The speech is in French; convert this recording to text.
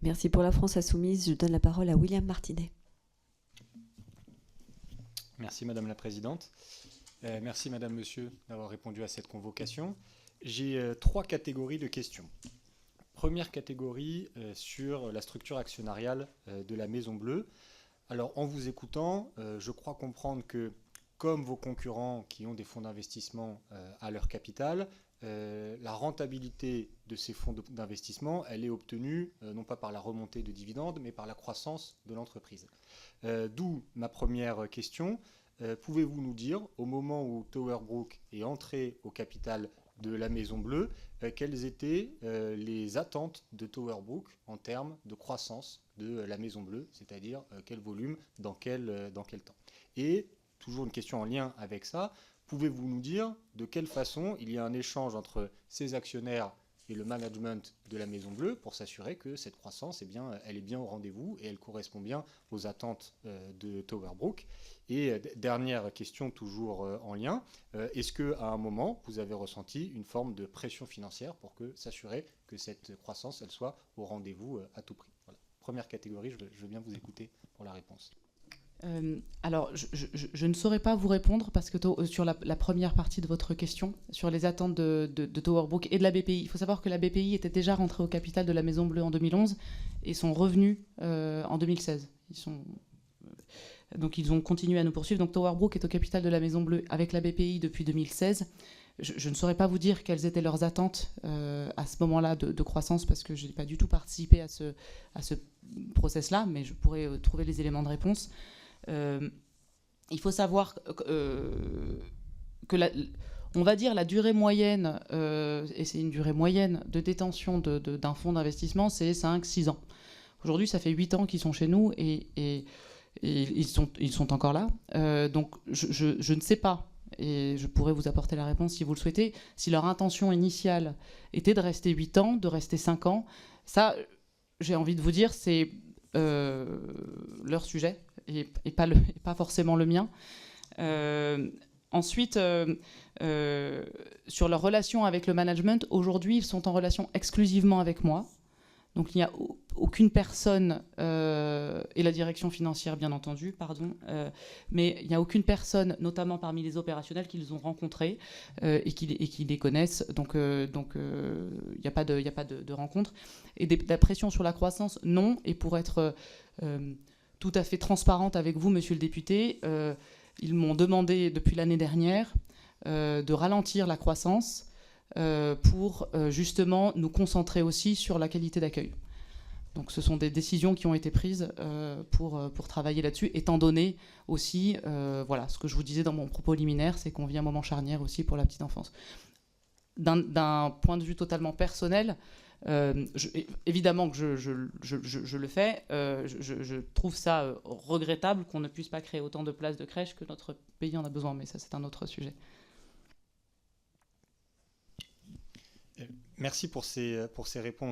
Merci. Pour la France Insoumise, je donne la parole à William Martinet. Merci Madame la Présidente. Merci Madame, Monsieur d'avoir répondu à cette convocation. J'ai 3 catégories de questions. Première catégorie sur la structure actionnariale de la Maison Bleue. Alors en vous écoutant, je crois comprendre que comme vos concurrents qui ont des fonds d'investissement à leur capital, la rentabilité de ces fonds d'investissement, elle est obtenue non pas par la remontée de dividendes, mais par la croissance de l'entreprise. D'où ma première question. Pouvez-vous nous dire, au moment où Tower Brook est entré au capital de la Maison Bleue, quelles étaient les attentes de Tower Brook en termes de croissance de la Maison Bleue, c'est-à-dire quel volume, dans quel temps. Et, toujours une question en lien avec ça, pouvez-vous nous dire de quelle façon il y a un échange entre ces actionnaires et le management de la Maison Bleue pour s'assurer que cette croissance, eh bien, elle est bien au rendez-vous et elle correspond bien aux attentes de Tower Brook. Et dernière question, toujours en lien, est-ce qu'à un moment, vous avez ressenti une forme de pression financière pour s'assurer que cette croissance, elle soit au rendez-vous à tout prix? Voilà. Première catégorie, je veux bien vous écouter pour la réponse. Alors, je ne saurais pas vous répondre parce que sur la première partie de votre question, sur les attentes de Tower Brook et de la BPI, il faut savoir que la BPI était déjà rentrée au capital de la Maison Bleue en 2011 et sont revenus en 2016. Donc ils ont continué à nous poursuivre. Donc Tower Brook est au capital de la Maison Bleue avec la BPI depuis 2016. Je ne saurais pas vous dire quelles étaient leurs attentes à ce moment-là de croissance parce que je n'ai pas du tout participé à ce process-là, mais je pourrais trouver les éléments de réponse. Il faut savoir que on va dire la durée moyenne, et c'est une durée moyenne de détention d'un fonds d'investissement, c'est 5-6 ans. Aujourd'hui, ça fait 8 ans qu'ils sont chez nous et ils sont encore là. Donc je ne sais pas, et je pourrais vous apporter la réponse si vous le souhaitez, si leur intention initiale était de rester 8 ans, de rester 5 ans. Ça, j'ai envie de vous dire, c'est leur sujet et pas forcément le mien. Ensuite, sur leur relation avec le management, aujourd'hui, ils sont en relation exclusivement avec moi. Donc il n'y a aucune personne, et la direction financière bien entendu, mais il n'y a aucune personne, notamment parmi les opérationnels, qu'ils ont rencontrés et qui les connaissent. Donc il n'y a pas de rencontre. Et de la pression sur la croissance, non. Et pour être tout à fait transparente avec vous, monsieur le député, ils m'ont demandé depuis l'année dernière de ralentir la croissance pour justement nous concentrer aussi sur la qualité d'accueil. Donc ce sont des décisions qui ont été prises pour travailler là-dessus, étant donné aussi, voilà, ce que je vous disais dans mon propos liminaire, c'est qu'on vit un moment charnière aussi pour la petite enfance. D'un point de vue totalement personnel, évidemment que je le fais, je trouve ça regrettable qu'on ne puisse pas créer autant de places de crèche que notre pays en a besoin, mais ça c'est un autre sujet. Merci pour ces réponses.